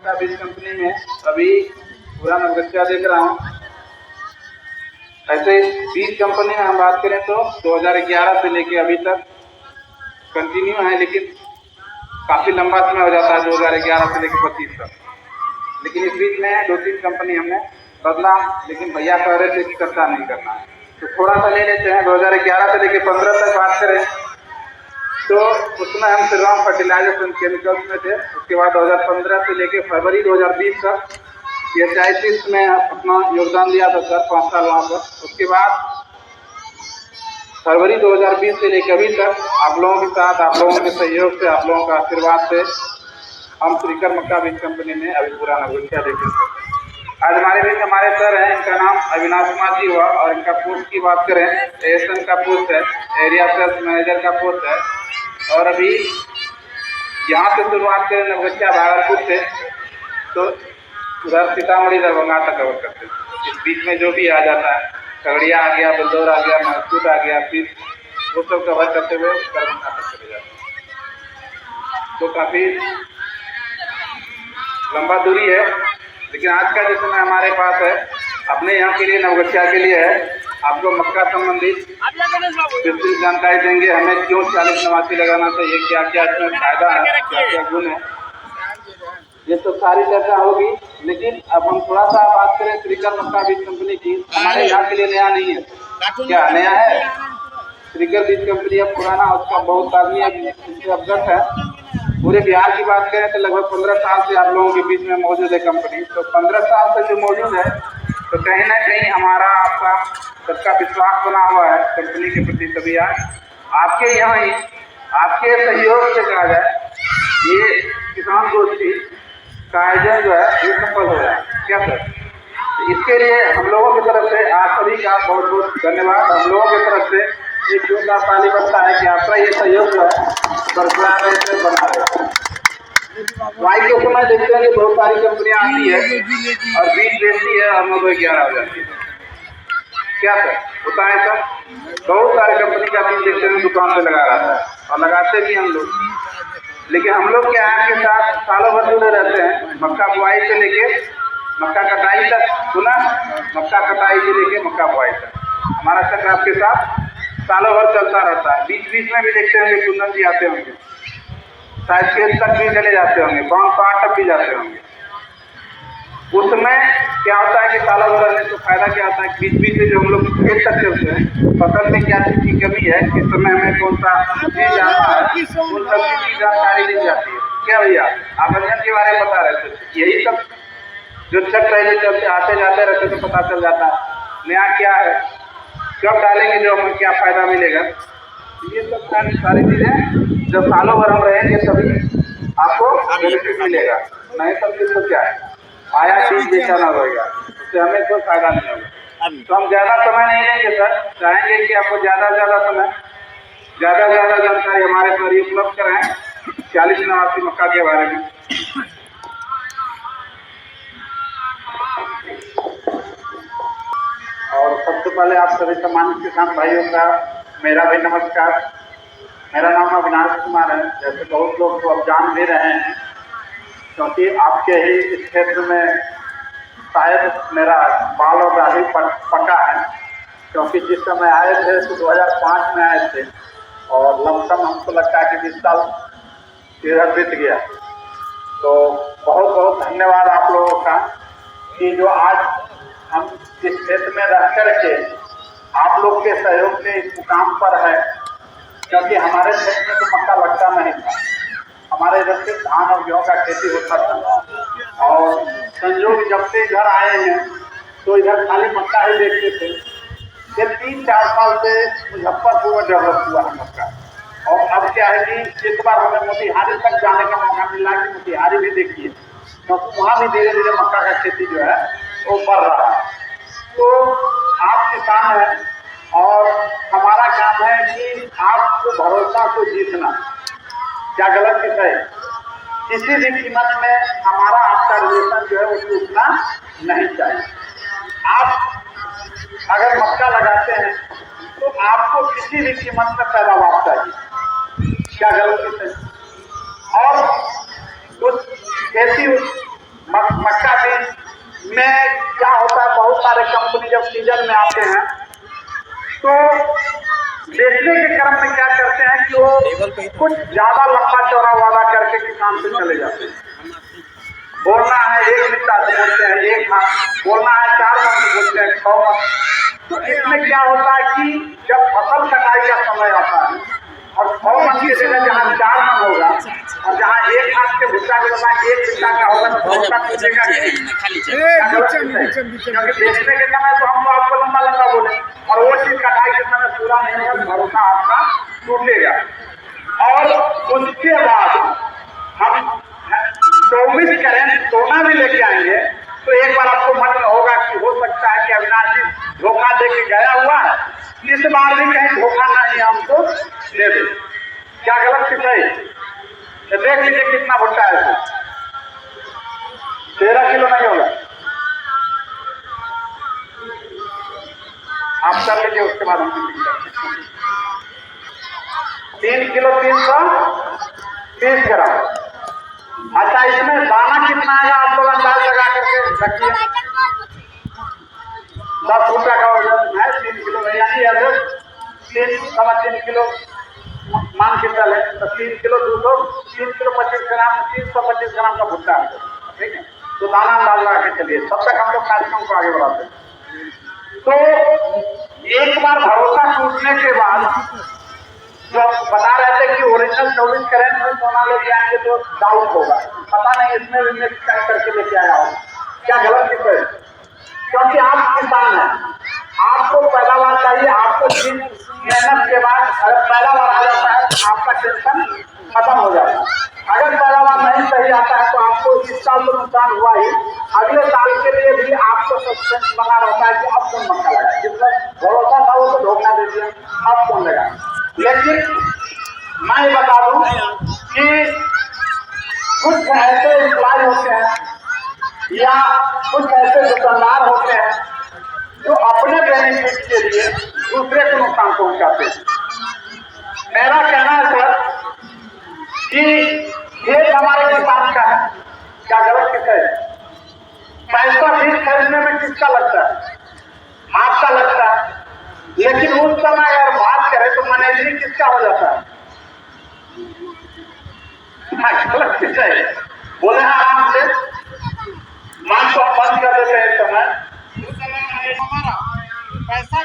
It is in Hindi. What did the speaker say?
बीज कंपनी में अभी पूरा नवगछिया देख रहा हूँ। ऐसे बीज कंपनी में हम बात करें तो 2011 से लेके अभी तक कंटिन्यू है, लेकिन काफ़ी लंबा समय हो जाता है 2011 से लेकर 25 तक। लेकिन इस बीच में 2-3 कंपनी हमने बदला, लेकिन भैया कह रहे थे कि कच्चा नहीं करना है, तो थोड़ा सा ले लेते हैं। 2011 से लेकर 15 तक बात करें तो उसमें हम श्रीराम फर्टिलाइजर्स एंड केमिकल्स में थे। उसके बाद 2015 से लेकर फरवरी 2020 तक PHICS में अपना योगदान दिया था सर, 5 साल वहाँ पर। उसके बाद फरवरी 2020 से लेकर अभी तक आप लोगों के साथ, आप लोगों के सहयोग से, आप लोगों का आशीर्वाद से हम श्रीकर मक्का बीज कंपनी में अभी पूरा नवगछिया देखें। आज हमारे बीच हमारे सर हैं, इनका नाम अविनाश कुमार जी हुआ और इनका पोस्ट की बात करें ASN का पोस्ट है, एरिया सेल्स मैनेजर का पोस्ट है। और अभी यहाँ से शुरुआत करें नवगछिया भागलपुर से तो उधर सीतामढ़ी दरभंगा तक कवर करते हैं। इस बीच में जो भी आ जाता है, खगड़िया आ गया, बलदौर आ गया, महसूद आ गया, फिर वो सब कवर करते हुए दरभंगा तक चले जाते हैं। तो काफ़ी लंबा दूरी है, लेकिन आज का जो समय हमारे पास है अपने यहाँ के लिए, नवगछिया के लिए है। आपको मक्का संबंधित विस्तृत जानकारी देंगे, हमें क्यों 40-89 लगाना चाहिए, क्या क्या इसमें फायदा है, क्या क्या गुण है, ये तो सारी चर्चा होगी। लेकिन अब हम थोड़ा सा बात करें श्रीकर मक्का बीज कंपनी की। हमारे यहाँ के लिए नया नहीं है, क्या नया है? श्रीकर बीज कंपनी अब पुराना, उसका बहुत आदमी इससे अवगत है। पूरे बिहार की बात करें तो लगभग 15 साल से आप लोगों के बीच में मौजूद है कंपनी। तो 15 साल से जो मौजूद है, तो कहीं ना कहीं हमारा आपका सबका विश्वास बना हुआ है कंपनी के प्रति। तभी आज आपके यहाँ ही, आपके सहयोग से कहा जाए, ये किसान गोष्ठी का आयोजन जो है ये सफल हो रहा है। क्या सर? इसके लिए हम लोगों की तरफ से आप सभी का बहुत बहुत धन्यवाद। हम लोगों की तरफ से एक जोरदार ताली बनता है कि आपका ये सहयोग जो है बरकरार रहे, बना रहे। वाई के समय देखते हैं कि बहुत सारी कंपनियां आती है और बीज बेचती है और 9-11 हो जाती है। क्या सर होता है? सर बहुत सारे कंपनी का बीज देखते हैं दुकान पे लगा रहता है और लगाते भी हम लोग। लेकिन हम लोग क्या है के साथ सालों भर जुड़े रहते हैं, मक्का बुआई से लेके मक्का कटाई तक, सुना, मक्का कटाई से लेके मक्का बुआई तक हमारा चक्र आपके साथ सालों भर चलता रहता है। बीच बीच में भी देखते होंगे कुंदन जी आते होंगे, शायद खेत तक भी चले जाते होंगे, बांध पार तक भी जाते होंगे। उसमें क्या होता है कि सालों भर रहने तो फायदा क्या होता है, बीच बीच में जो हम लोग खेत तक चलते हैं, फसल में क्या चीज़ की कमी है, किस समय हमें कौन सा चीज आना है, उन सब की जानकारी दी जाती है। क्या भैया आप अध्ययन के बारे में बता रहे थे, यही सब जो चक्र पहले चलते आते जाते रहते तो पता चल जाता है नया क्या है, कब डालेंगे, जो हमें क्या फायदा मिलेगा। ये सब सारी चीजें जब सालों भर हम रहेंगे तभी आपको बेनिफिट मिलेगा। नहीं सब चीज तो क्या है, आया चीज बेचाना होगा, उससे हमें कोई फायदा नहीं होगा। तो हम ज़्यादा समय नहीं लेंगे सर, चाहेंगे कि आपको ज़्यादा से ज़्यादा समय, ज़्यादा से ज़्यादा जानकारी हमारे पर उपलब्ध कराएं 40-89 मक्का के बारे में। और सबसे पहले आप सभी सम्मानित किसान भाइयों का मेरा भी नमस्कार। मेरा नाम अविनाश कुमार है। जैसे बहुत लोग तो अब जान भी रहे हैं, क्योंकि आपके ही इस क्षेत्र में शायद मेरा बाल और दाढ़ी पका है, क्योंकि जिस समय आए थे तो 2005 में आए थे और लमसम हमको लगता है कि 20 साल इधर बीत गया। तो बहुत बहुत धन्यवाद आप लोगों का कि जो आज हम इस क्षेत्र में रह करके आप लोग के सहयोग से इस मुकाम पर है, क्योंकि हमारे क्षेत्र में तो मक्का लगता नहीं था। हमारे इधर से धान और गेहूँ का खेती होता था और संजोग जब से इधर आए हैं तो इधर खाली मक्का ही देखते थे। ये 3-4 साल से मुजफ्फरपुर में डेवलप हुआ है मक्का। और अब क्या है कि इस बार हमें मोतिहारी तक जाने का मौका मिला कि मोतिहारी भी देखिए, क्योंकि वहाँ भी धीरे धीरे मक्का का खेती जो है वो बढ़ रहा है। तो आप किसान हैं और हमारा काम है कि आपको भरोसा को जीतना, क्या गलत किस है, किसी भी कीमत में हमारा आपका रिलेशन जो है वो टूटना नहीं चाहिए। आप अगर मक्का लगाते हैं तो आपको किसी भी कीमत में पैदावार चाहिए, क्या गलत किस है। और उस खेती मक्का बीज में क्या होता है, बहुत सारे कंपनी जब सीजन में आते हैं तो बेचने के क्रम में क्या करते हैं कि वो कुछ ज्यादा लंबा चौड़ा वादा करके किसान से चले जाते हैं। बोलना है 1 बित्ता तो बोलते हैं 1 हाथ, बोलना है 4 मन तो बोलते हैं 6 मन। तो इसमें क्या होता है कि जब फसल कटाई का समय आता है और 6 मन की जगह जहाँ 4 मन होगा और जहाँ 1 हाथ के भुट्टा के बना 1 बित्ता का होगा तो भरोसा टूटेगा क्योंकि बेचने के समय तो हम आपको लंबा लंबा बोले और वो चीज कटाई के समय पूरा नहीं होगा, भरोसा आपका टूटेगा। और उसके बाद हम 24 कैरेट सोना भी लेके आएंगे तो एक बार आपको मन में होगा कि हो सकता है कि अविनाश जी धोखा दे के गया हुआ है, इस बार भी कहीं धोखा नहीं हमको दे दे। क्या गलत कि सही? तो देख लीजिए कितना भुट्टा है इसमें, 13 किलो नहीं होगा, आप कर लीजिए। उसके बाद हम 3 किलो 330 ग्राम। अच्छा, इसमें दाना कितना आएगा आप लोग अंदाज लगा करके रखिए। 10 भुट्टा का वजन है 3 किलो, यानी एवरेज 3.5 किलो मान के चले तो 3 किलो 25 ग्राम 325 ग्राम का भुट्टा है, ठीक है। तो दाना अंदाज लगा के चलिए, तब तक हम लोग कार्यक्रम को आगे बढ़ाते हैं। तो एक बार भरोसा टूटने के बाद जो बता रहे थे कि ओरिजिनल 24 कैरेट में सोना लेके आएंगे तो डाउट होगा, पता नहीं इसमें भी मिक्स करके लेके आया हो, क्या गलत किस है? क्योंकि आप किसान हैं, आपको पैदावार चाहिए, आपको दिन मेहनत के बाद अगर पैदावार आ जाता है तो आपका टेंशन खत्म हो जाता है। अगर पैदावार नहीं सही आता है तो आपको इस साल तो नुकसान हुआ ही, अगले साल के लिए भी आपको सस्पेंस बना रहता है कि अब कौन मक्का लगाए, जितना भरोसा था वो तो धोखा दे दिया, अब कौन लगाए। लेकिन मैं बता दूं कि कुछ ऐसे एम्प्लॉय होते हैं या कुछ ऐसे दुकानदार होते हैं जो अपने बेनिफिट के लिए दूसरे को नुकसान पहुंचाते हैं। मेरा कहना है सर कि खेत हमारे किसान का है, क्या गलत किस है? पैसा बीज खरीदने में किसका लगता है? आपका लगता है, लेकिन उस समय अगर बात करें तो मैनेजरिंग किसका हो जाता है? गलत किस है? बोले आराम से मान को बंद कर देते हैं। समय पैसा